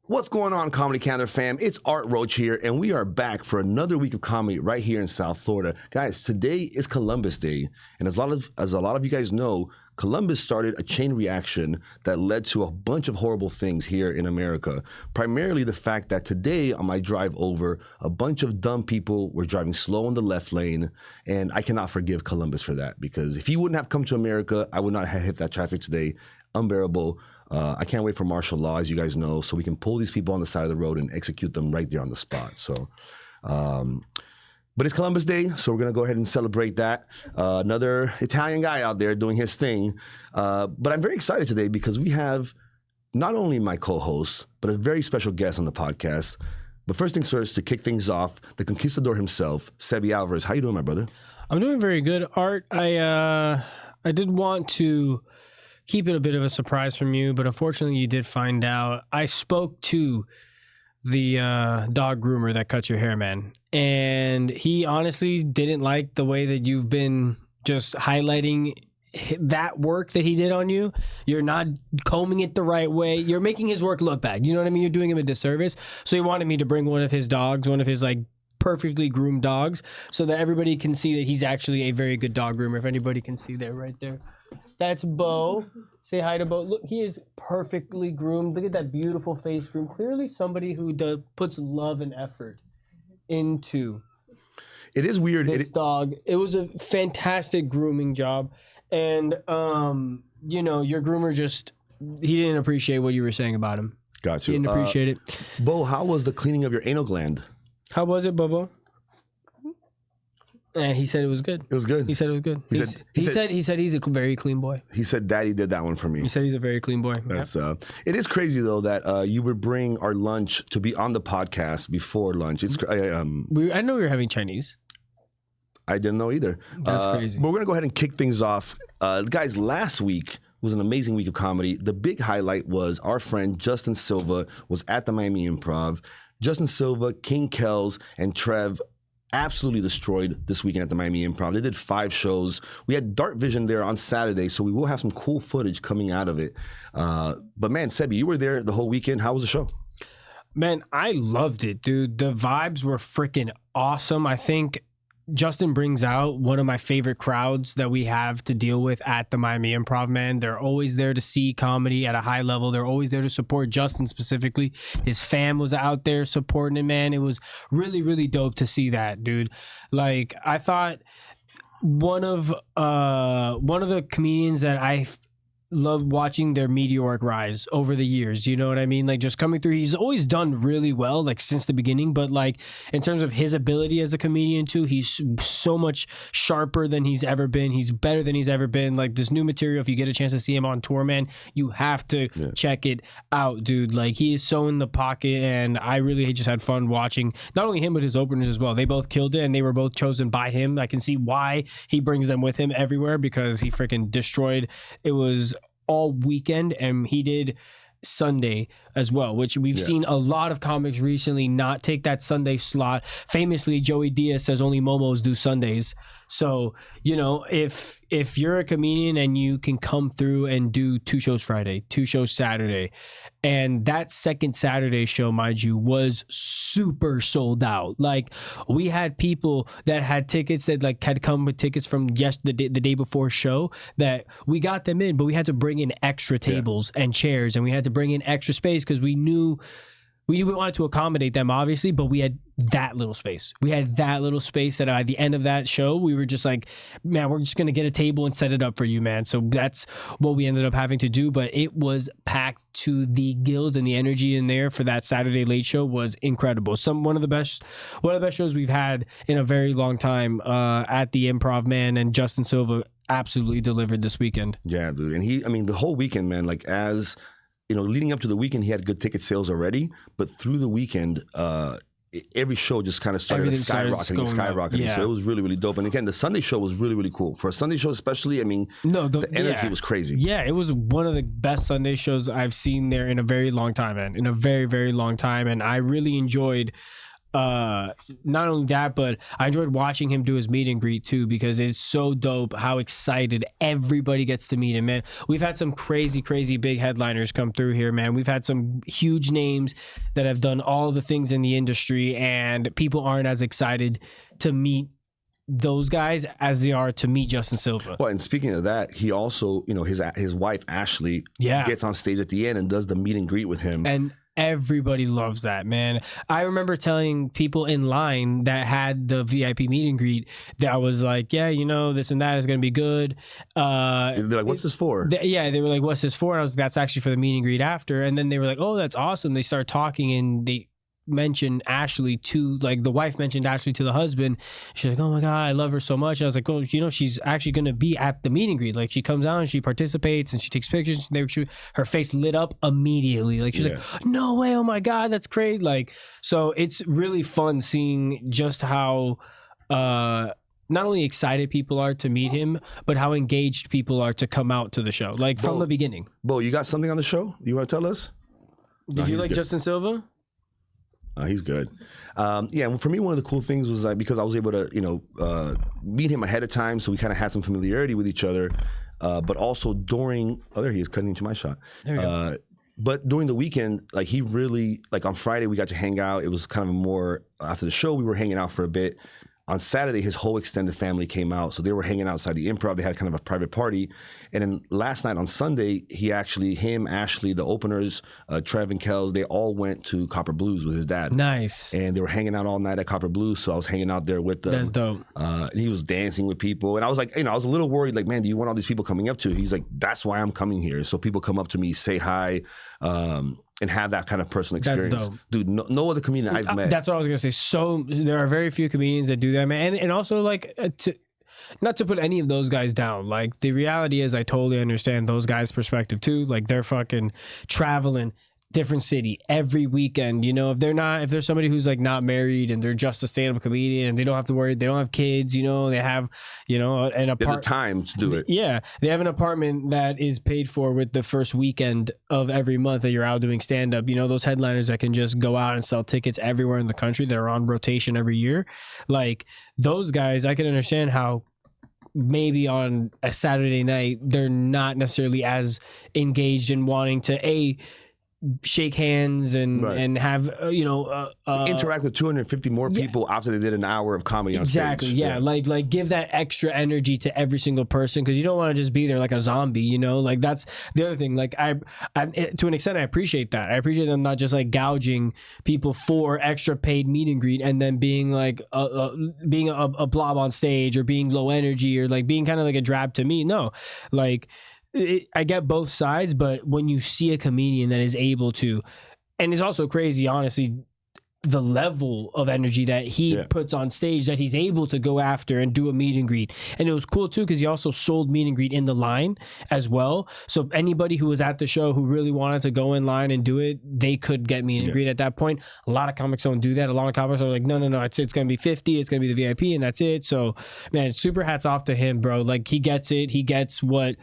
What's going on, Comedy Canada fam? It's Art Roach here, and we are back for another week of comedy right here in South Florida. Guys, today is Columbus Day, and as a lot of you guys know, Columbus started a chain reaction that led to a bunch of horrible things here in America. Primarily the fact that today on my drive over, a bunch of dumb people were driving slow in the left lane, and I cannot forgive Columbus for that, because if he wouldn't have come to America, I would not have hit that traffic today. Unbearable. I can't wait for martial law, as you guys know, so we can pull these people on the side of the road and execute them right there on the spot. So, but it's Columbus Day, so we're going to go ahead and celebrate that. Another Italian guy out there doing his thing. But I'm very excited today because we have not only my co-host, but a very special guest on the podcast. But first things first, to kick things off, the conquistador himself, Sebi Alvarez. How you doing, my brother? I'm doing very good, Art. I did want to keep it a bit of a surprise from you, but unfortunately you did find out. I spoke to the dog groomer that cut your hair, man, and he honestly didn't like the way that you've been just highlighting that work that he did on you. You're not combing it the right way. You're making his work look bad. You know what I mean? You're doing him a disservice. So he wanted me to bring one of his dogs, one of his perfectly groomed dogs, so that everybody can see that he's actually a very good dog groomer. If anybody can see there, right there. That's Bo. Say hi to Bo. Look, he is perfectly groomed. Look at that beautiful face groom. Clearly somebody who puts love and effort into it is weird. This dog. It was a fantastic grooming job. And, your groomer he didn't appreciate what you were saying about him. Got you. He didn't appreciate it. Bo, how was the cleaning of your anal gland? How was it, Bobo? He said it was good. It was good. He said it was good. He said he's a very clean boy. He said Daddy did that one for me. He said he's a very clean boy. That's it is crazy though that you would bring our lunch to be on the podcast before lunch. It's I know we were having Chinese. I didn't know either. That's crazy. But we're gonna go ahead and kick things off. Guys, last week was an amazing week of comedy. The big highlight was our friend Justin Silva was at the Miami Improv. Justin Silva, King Kells, and Trev absolutely destroyed this weekend at the Miami Improv. They did 5 shows. We had Dark Vision there on Saturday, so we will have some cool footage coming out of it. But man, Sebi, you were there the whole weekend. How was the show? Man, I loved it, dude. The vibes were freaking awesome. I think Justin brings out one of my favorite crowds that we have to deal with at the Miami Improv, man. They're always there to see comedy at a high level. They're always there to support Justin specifically. His fam was out there supporting him, man. It was really, really dope to see that, dude. I thought one of the comedians that I love watching their meteoric rise over the years, you know what I mean? Just coming through, he's always done really well, since the beginning, but in terms of his ability as a comedian too, he's so much sharper than he's ever been. He's better than he's ever been. This new material, if you get a chance to see him on tour, man, you have to check it out, dude. He is so in the pocket, and I really just had fun watching not only him, but his openers as well. They both killed it, and they were both chosen by him. I can see why he brings them with him everywhere, because he freaking destroyed. It was all weekend, and he did Sunday as well, which we've seen a lot of comics recently not take that Sunday slot. Famously, Joey Diaz says only Momos do Sundays. So, if you're a comedian and you can come through and do 2 shows Friday, 2 shows Saturday, and that second Saturday show, mind you, was super sold out. We had people that had tickets that had come with tickets from the day before show, that we got them in, but we had to bring in extra tables and chairs, and we had to bring in extra space because we knew we wanted to accommodate them, obviously, but we had that little space. We had that little space that at the end of that show, we were just man, we're just going to get a table and set it up for you, man. So that's what we ended up having to do. But it was packed to the gills, and the energy in there for that Saturday late show was incredible. One of the best shows we've had in a very long time at the Improv, man. And Justin Silva absolutely delivered this weekend. Yeah, dude. And the whole weekend, man, as leading up to the weekend, he had good ticket sales already, but through the weekend, every show just kind of started skyrocketing. Yeah. So it was really, really dope. And again, the Sunday show was really, really cool. For a Sunday show especially, the energy was crazy. Yeah, it was one of the best Sunday shows I've seen there in a very long time, man. In a very, very long time. And I really enjoyed not only that, but I enjoyed watching him do his meet and greet too, because it's so dope how excited everybody gets to meet him, man. We've had some crazy big headliners come through here, man. We've had some huge names that have done all the things in the industry, and people aren't as excited to meet those guys as they are to meet Justin Silva. Well, and speaking of that, he also, his wife Ashley gets on stage at the end and does the meet and greet with him. And everybody loves that, man. I remember telling people in line that had the VIP meet and greet that I was like, yeah, this and that is going to be good. They're like, what's this for? They were like, what's this for? And I was like, that's actually for the meet and greet after. And then they were like, oh, that's awesome. They start talking, and they mentioned Ashley to, like, the wife mentioned Ashley to the husband. She's like, oh my God, I love her so much. And I was like, well, she's actually going to be at the meet and greet. Like, she comes out and she participates and she takes pictures. Her face lit up immediately. Like, she's like, no way, oh my God, that's crazy. Like, so it's really fun seeing just how not only excited people are to meet him, but how engaged people are to come out to the show, like, from the beginning. Bo, you got something on the show you want to tell us? Did you like good. Justin Silva? He's good. Yeah, for me, one of the cool things was like, because I was able to, meet him ahead of time, so we kind of had some familiarity with each other. But also during, there he is, cutting into my shot. There you go. But during the weekend, like, he really, like, on Friday we got to hang out. It was kind of more after the show. We were hanging out for a bit. On Saturday, his whole extended family came out. So they were hanging outside the Improv. They had kind of a private party. And then last night on Sunday, him, Ashley, the openers, Trev and Kels, they all went to Copper Blues with his dad. Nice. And they were hanging out all night at Copper Blues. So I was hanging out there with them. That's dope. And he was dancing with people. And I was like, I was a little worried, like, man, do you want all these people coming up to you? He's like, that's why I'm coming here. So people come up to me, say hi, and have that kind of personal experience. That's dope. Dude, no other comedian I've met. That's what I was going to say. So there are very few comedians that do that, man. And also, like, not to put any of those guys down. Like, the reality is, I totally understand those guys' perspective too. Like, they're fucking traveling different city every weekend. If there's somebody who's, like, not married and they're just a stand-up comedian and they don't have to worry, they don't have kids, they have, an apartment. They have the time to do it. Yeah. They have an apartment that is paid for with the first weekend of every month that you're out doing stand-up. Those headliners that can just go out and sell tickets everywhere in the country that are on rotation every year. Like, those guys, I can understand how maybe on a Saturday night, they're not necessarily as engaged in wanting to, shake hands and have interact with 250 more people after they did an hour of comedy on stage. Exactly, yeah. Like give that extra energy to every single person, because you don't want to just be there like a zombie, like, that's the other thing. Like, I to an extent, I appreciate that. I appreciate them not just, like, gouging people for extra paid meet and greet and then being like being a blob on stage, or being low energy, or like being kind of like a drab to me. No, like, I get both sides, but when you see a comedian that is able to, and it's also crazy, honestly, the level of energy that he puts on stage, that he's able to go after and do a meet and greet. And it was cool too, because he also sold meet and greet in the line as well. So anybody who was at the show who really wanted to go in line and do it, they could get meet and greet at that point. A lot of comics don't do that. A lot of comics are like, no, it's going to be 50, it's going to be the VIP, and that's it. So, man, super hats off to him, bro. Like, he gets it. He gets what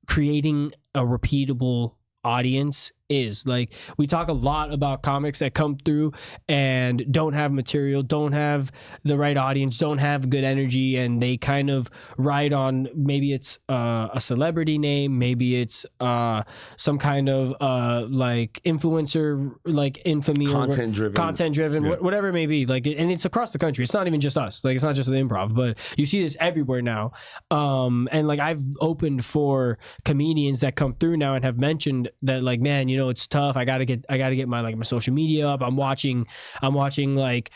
creating a repeatable audience is. Like, we talk a lot about comics that come through and don't have material, don't have the right audience, don't have good energy, and they kind of ride on, maybe it's a celebrity name, maybe it's some kind of like influencer, like infamy, content driven, whatever it may be. Like, and it's across the country. It's not even just us. Like, it's not just the Improv, but you see this everywhere now. And like, I've opened for comedians that come through now and have mentioned that, like, man, it's tough. I gotta get my, like, my social media up. I'm watching like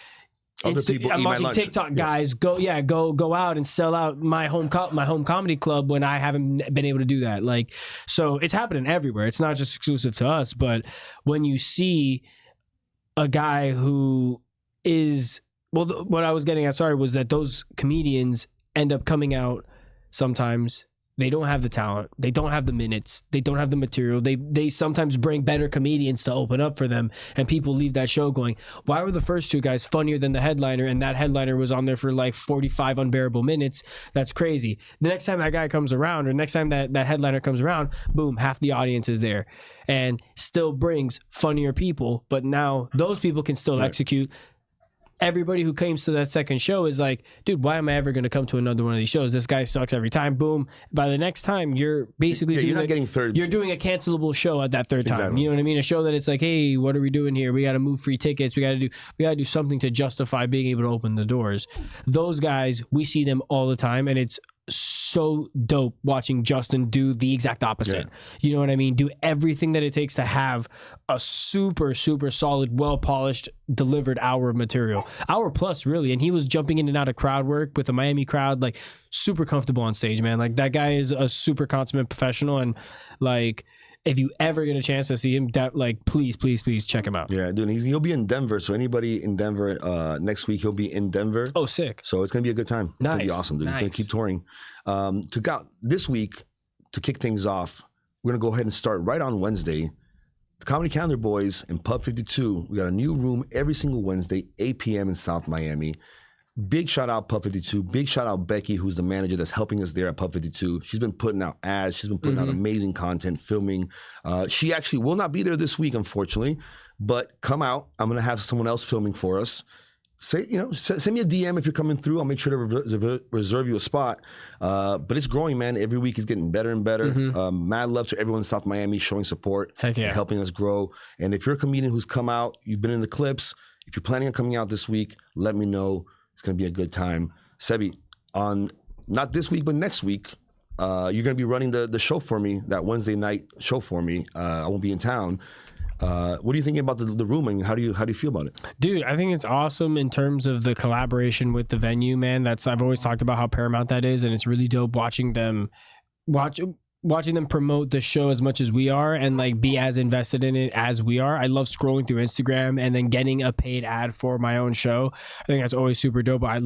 other people. I'm watching TikTok guys go out and sell out my home comedy club when I haven't been able to do that. Like, so it's happening everywhere. It's not just exclusive to us. But when you see a guy who is, well, what I was getting at, sorry, was that those comedians end up coming out sometimes. They don't have the talent. They don't have the minutes. They don't have the material. They sometimes bring better comedians to open up for them, and people leave that show going, why were the first two guys funnier than the headliner, and that headliner was on there for like 45 unbearable minutes? That's crazy. The next time that guy comes around, or next time that headliner comes around, boom, half the audience is there, and still brings funnier people, but now those people can still execute everybody who comes to that second show is like, dude, why am I ever going to come to another one of these shows? This guy sucks every time. Boom. By the next time, you're basically you're not getting third. You're doing a cancelable show at that third time. Exactly. You know what I mean? A show that it's like, hey, what are we doing here? We got to move free tickets. We got to do something to justify being able to open the doors. Those guys, we see them all the time, and it's so dope watching Justin do the exact opposite. You know what I mean? Do everything that it takes to have a super, super solid, well-polished, delivered hour of material. Hour plus, really. And he was jumping in and out of crowd work with the Miami crowd, like super comfortable on stage, man. Like that guy is a super consummate professional, and like if you ever get a chance to see him, that like please check him out. Yeah, dude, he'll be in Denver. So anybody in Denver next week, he'll be in Denver. Oh, sick! So it's gonna be a good time. It's gonna be awesome, dude. He's gonna keep touring. This week, to kick things off, we're gonna go ahead and start right on Wednesday. The Comedy Calendar Boys in Pub 52. We got a new room every single Wednesday, 8 p.m. in South Miami. Big shout out Pub 52. Big shout out Becky, who's the manager that's helping us there at Pub 52. She's been putting out ads. She's been putting out amazing content, filming. She actually will not be there this week, unfortunately, but come out. I'm going to have someone else filming for us. Send me a DM if you're coming through. I'll make sure to reserve you a spot. But it's growing, man. Every week is getting better and better. Mad love to everyone in South Miami showing support, and helping us grow. And if you're a comedian who's come out, you've been in the clips, if you're planning on coming out this week, let me know. It's going to be a good time. Sebi, on not this week, but next week, you're going to be running the show for me, that Wednesday night show for me. I won't be in town. What are you thinking about the room, and how do you feel about it? Dude, I think it's awesome in terms of the collaboration with the venue, man. I've always talked about how paramount that is, and it's really dope watching them promote the show as much as we are and like be as invested in it as we are. I love scrolling through Instagram and then getting a paid ad for my own show. I think that's always super dope. I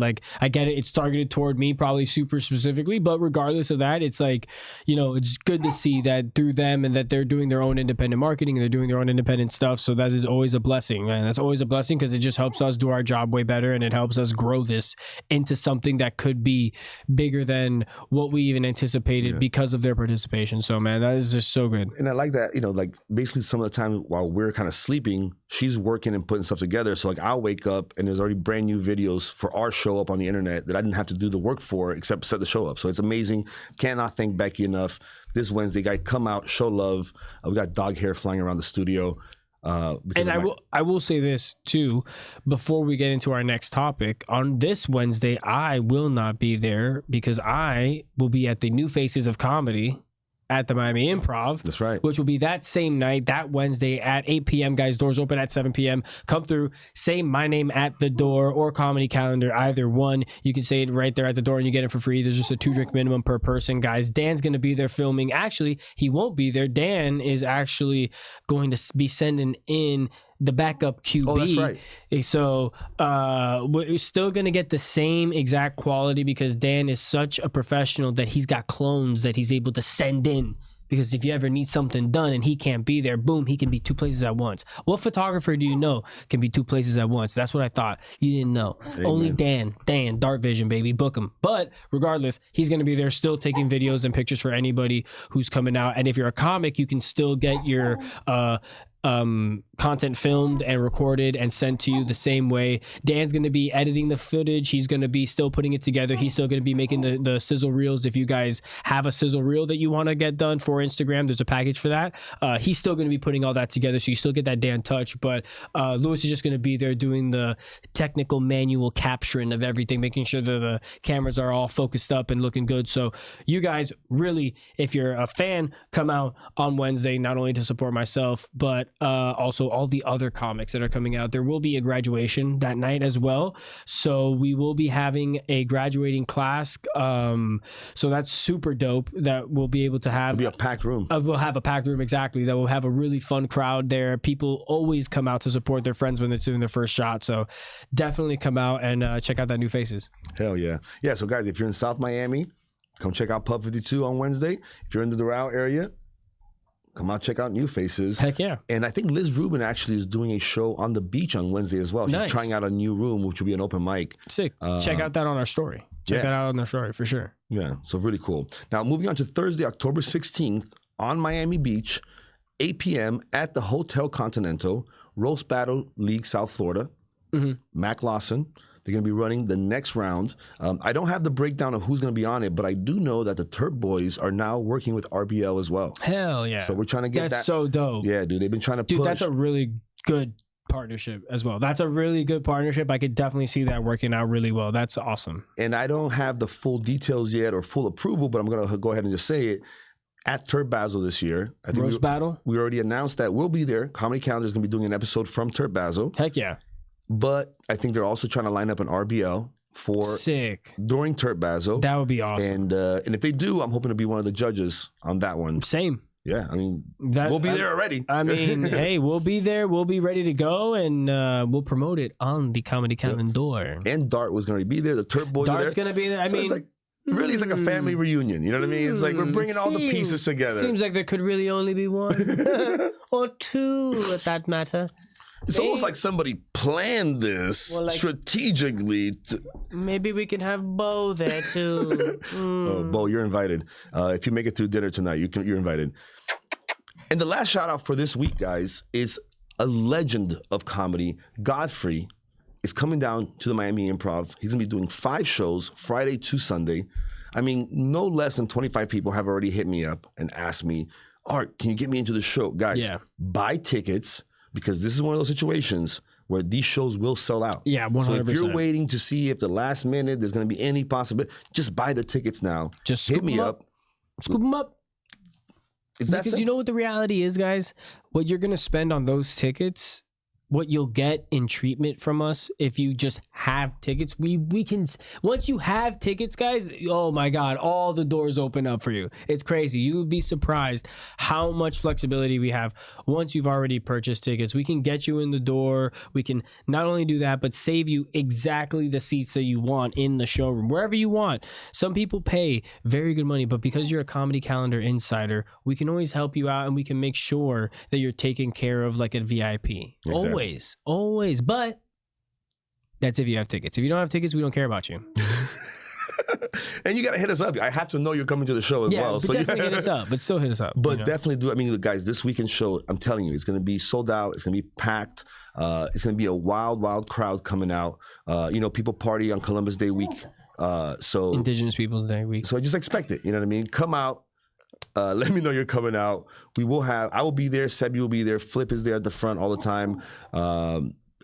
get it. It's targeted toward me probably super specifically, but regardless of that, it's like, it's good to see that through them and that they're doing their own independent marketing and they're doing their own independent stuff. So that is always a blessing, man. That's always a blessing because it just helps us do our job way better, and it helps us grow this into something that could be bigger than what we even anticipated because of their participation. So, man, that is just so good. And I like that, like basically some of the time while we're kind of sleeping, she's working and putting stuff together. So like I'll wake up and there's already brand new videos for our show up on the internet that I didn't have to do the work for except set the show up. So it's amazing. Cannot thank Becky enough. This Wednesday, guys, come out, show love. We got dog hair flying around the studio. And I will say this too, before we get into our next topic. On this Wednesday, I will not be there because I will be at the New Faces of Comedy at the Miami Improv. That's right. Which will be that same night, that Wednesday at 8 p.m. Guys, doors open at 7 p.m. Come through, say my name at the door or Comedy Calendar, either one. You can say it right there at the door and you get it for free. There's just a 2-drink minimum per person, guys. Dan's going to be there filming. Actually, he won't be there. Dan is actually going to be sending in the backup QB. Oh, that's right. So we're still going to get the same exact quality because Dan is such a professional that he's got clones that he's able to send in. Because if you ever need something done and he can't be there, boom, he can be 2 places at once. What photographer do you know can be 2 places at once? That's what I thought. You didn't know. Amen. Only Dan, Dark Vision, baby, book him. But regardless, he's going to be there still taking videos and pictures for anybody who's coming out. And if you're a comic, you can still get your content filmed and recorded and sent to you the same way. Dan's going to be editing the footage. He's going to be still putting it together. He's still going to be making the sizzle reels. If you guys have a sizzle reel that you want to get done for Instagram, there's a package for that. He's still going to be putting all that together, so you still get that Dan touch. But Louis is just going to be there doing the technical manual capturing of everything, making sure that the cameras are all focused up and looking good. So you guys really, if you're a fan, come out on Wednesday, not only to support myself, but also all the other comics that are coming out. There will be a graduation that night as well. So we will be having a graduating class. So that's super dope that we'll be able to have. It'll be a packed room. We'll have a packed room, exactly. That will have a really fun crowd there. People always come out to support their friends when they're doing their first shot. So definitely come out and check out that New Faces. Hell yeah. Yeah, so guys, if you're in South Miami, come check out Pub 52 on Wednesday. If you're in the Doral area, come out, check out New Faces. Heck yeah. And I think Liz Rubin actually is doing a show on the beach on Wednesday as well. She's nice. Trying out a new room, which will be an open mic. Sick. Check out that on our story. Check that out on our story for sure. Yeah, so really cool. Now, moving on to Thursday, October 16th on Miami Beach, 8 p.m. at the Hotel Continental, Roast Battle League, South Florida. Mac Lawson. They're going to be running the next round. I don't have the breakdown of who's going to be on it, but I do know that the Turp Boys are now working with RBL as well. Hell yeah. So we're trying to get that. That's so dope. Yeah, dude. They've been trying to push. Dude, that's a really good partnership as well. That's a really good partnership. I could definitely see that working out really well. That's awesome. And I don't have the full details yet or full approval, but I'm going to go ahead and just say it. At Turp Basel this year. I think Roast Battle? We already announced that we'll be there. Comedy Calendar is going to be doing an episode from Turp Basel. Heck yeah. But I think they're also trying to line up an RBL for sick during Turp Basel. That would be awesome. And if they do, I'm hoping to be one of the judges on that one. Same. Yeah, I mean, we'll be there already. I mean, hey, we'll be there. We'll be ready to go, and we'll promote it on the Comedy Calendar. And Dart was going to be there. The Turp Boys Dart's going to be there. I mean, it's like, really, it's like a family reunion. You know what I mean? It's like we're bringing all the pieces together. Seems like there could really only be one or two, at that matter. It's almost like somebody planned this strategically. Maybe we can have Bo there too. Oh, Bo, you're invited. If you make it through dinner tonight, you're invited. And the last shout out for this week, guys, is a legend of comedy, Godfrey. Is coming down to the Miami Improv. He's going to be doing 5 shows, Friday to Sunday. I mean, no less than 25 people have already hit me up and asked me, Art, can you get me into the show? Guys, buy tickets because this is one of those situations where these shows will sell out. Yeah, 100%. So if you're waiting to see if the last minute there's going to be any possibility, just buy the tickets now. Just hit me up. Scoop them up. Because you know what the reality is, guys? What you're going to spend on those tickets, what you'll get in treatment from us if you just have tickets, we can, once you have tickets, guys, oh my God, all the doors open up for you. It's crazy. You would be surprised how much flexibility we have once you've already purchased tickets. We can get you in the door. We can not only do that, but save you exactly the seats that you want in the showroom, wherever you want. Some people pay very good money, but because you're a Comedy Calendar insider, we can always help you out and we can make sure that you're taken care of like a VIP. Exactly. Always. But that's if you have tickets. If you don't have tickets, we don't care about you. And you got to hit us up. I have to know you're coming to the show as well. Yeah, so definitely hit us up. But still hit us up. But definitely do. I mean, guys, this weekend show, I'm telling you, it's going to be sold out. It's going to be packed. It's going to be a wild, wild crowd coming out. People party on Columbus Day week. So Indigenous Peoples Day week. So I just expect it. You know what I mean? Come out. Let me know you're coming out. I will be there. Sebi will be there. Flip is there at the front all the time.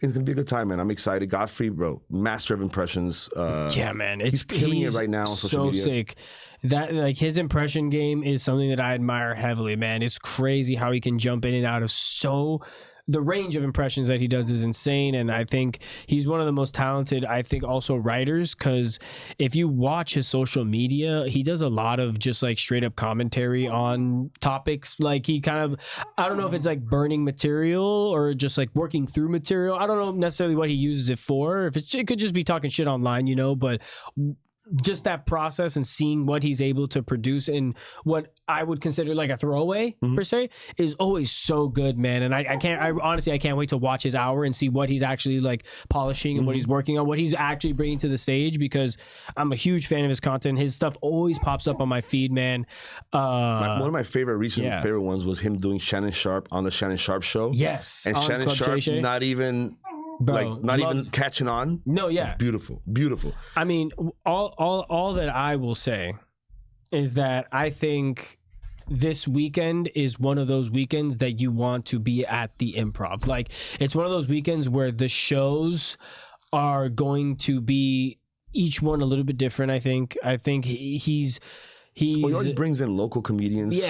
It's gonna be a good time, man. I'm excited. Godfrey, bro, master of impressions. Yeah, man, he's killing it right now on social media. So sick. That his impression game is something that I admire heavily, man. It's crazy how he can jump in and out of the range of impressions that he does is insane, and I think he's one of the most talented, I think, also writers, because if you watch his social media, he does a lot of just like straight up commentary on topics. Like he kind of, I don't know if it's like burning material or just like working through material. I don't know necessarily what he uses it for. If it could just be talking shit online, but just that process and seeing what he's able to produce in what I would consider like a throwaway per se is always so good, man. And I can't wait to watch his hour and see what he's actually like polishing and what he's working on, what he's actually bringing to the stage, because I'm a huge fan of his content. His stuff always pops up on my feed, man. One of my favorite favorite ones was him doing Shannon Sharp on the Shannon Sharp show. Yes. And Shannon Club Sharp Shay. not even even catching on. No, yeah. Beautiful. I mean, all that I will say is that I think this weekend is one of those weekends that you want to be at the Improv. Like, it's one of those weekends where the shows are going to be each one a little bit different. I think he always brings in local comedians,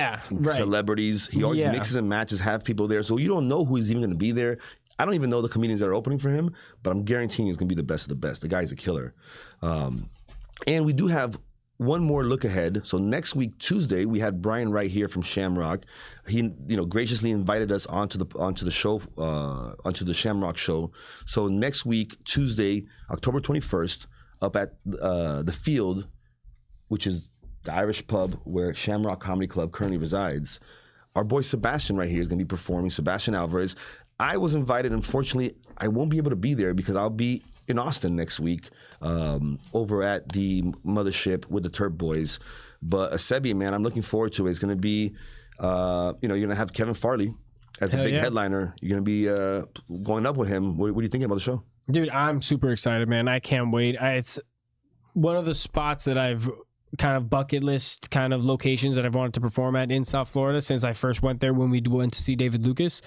celebrities. He always mixes and matches, have people there. So you don't know who is even going to be there. I don't even know the comedians that are opening for him, but I'm guaranteeing he's going to be the best of the best. The guy's a killer. And we do have one more look ahead. So next week, Tuesday, we had Brian Wright here from Shamrock. He, graciously invited us onto the show, onto the Shamrock show. So next week, Tuesday, October 21st, up at the Field, which is the Irish pub where Shamrock Comedy Club currently resides. Our boy Sebastian right here is going to be performing, Sebastian Alvarez. I was invited. Unfortunately, I won't be able to be there because I'll be in Austin next week over at the Mothership with the Turp Boys. But Sebi, man, I'm looking forward to it. It's going to be, you're going to have Kevin Farley as the big headliner. You're going to be going up with him. What are you thinking about the show? Dude, I'm super excited, man. I can't wait. It's one of the spots that I've kind of bucket list kind of locations that I've wanted to perform at in South Florida since I first went there when we went to see David Lucas.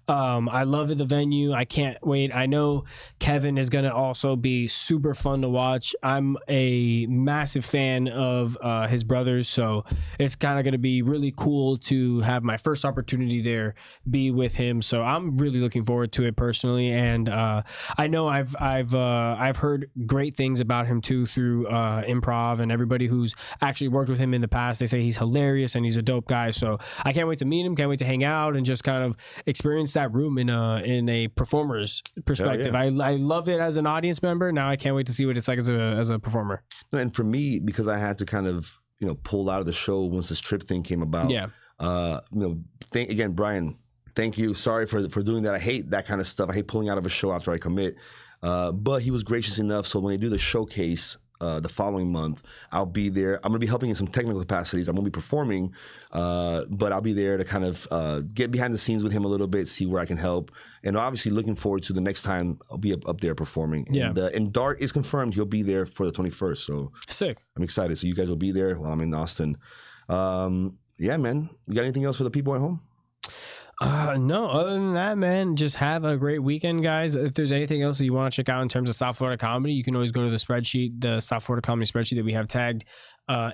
I love the venue. I can't wait. I know Kevin is going to also be super fun to watch. I'm a massive fan of his brothers, so it's kind of going to be really cool to have my first opportunity there be with him. So I'm really looking forward to it personally, and I know I've heard great things about him too through improv and everybody who's actually worked with him in the past. They say he's hilarious and he's a dope guy. So I can't wait to meet him. Can't wait to hang out and just kind of experience that room in a performer's perspective. Yeah. I love it as an audience member. Now I can't wait to see what it's like as a performer. And for me, because I had to kind of, pull out of the show once this trip thing came about. Yeah. Again, Brian, thank you. Sorry for doing that. I hate that kind of stuff. I hate pulling out of a show after I commit. But he was gracious enough. So when they do the showcase the following month, I'll be there. I'm going to be helping in some technical capacities. I won't be performing, but I'll be there to kind of get behind the scenes with him a little bit, see where I can help. And obviously looking forward to the next time I'll be up there performing. Yeah. And Dart is confirmed. He'll be there for the 21st. So Sick. I'm excited. So you guys will be there while I'm in Austin. Yeah, man. You got anything else for the people at home? No, other than that, man, just have a great weekend, guys. If there's anything else that you want to check out in terms of South Florida comedy, you can always go to the spreadsheet, the South Florida comedy spreadsheet that we have tagged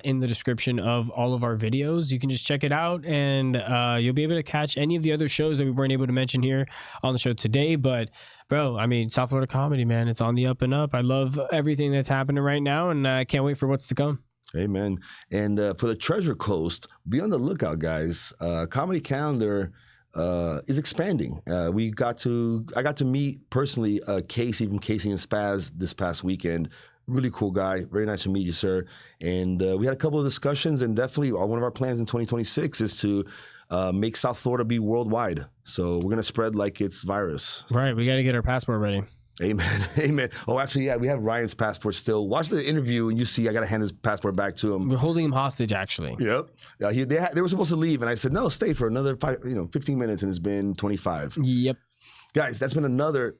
in the description of all of our videos. You can just check it out, and you'll be able to catch any of the other shows that we weren't able to mention here on the show today. But bro, I mean, South Florida comedy, man, it's on the up and up. I love everything that's happening right now, and I can't wait for what's to come. Amen. And for the Treasure Coast, be on the lookout, guys. Comedy calendar is expanding. I got to meet personally Casey from Casey and Spaz this past weekend. Really cool guy. Very nice to meet you, sir. And we had a couple of discussions, and definitely one of our plans in 2026 is to make South Florida be worldwide. So we're going to spread like it's virus. Right. We got to get our passport ready. Amen. Amen. Oh, actually, yeah, we have Ryan's passport still. Watch the interview and you see I got to hand his passport back to him. We're holding him hostage, actually. Yep. They were supposed to leave, and I said, no, stay for another 15 minutes, and it's been 25. Yep. Guys, that's been another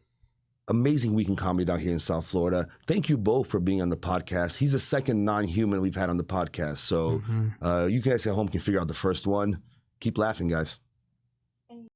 amazing week in comedy down here in South Florida. Thank you both for being on the podcast. He's the second non-human we've had on the podcast. So you guys at home can figure out the first one. Keep laughing, guys.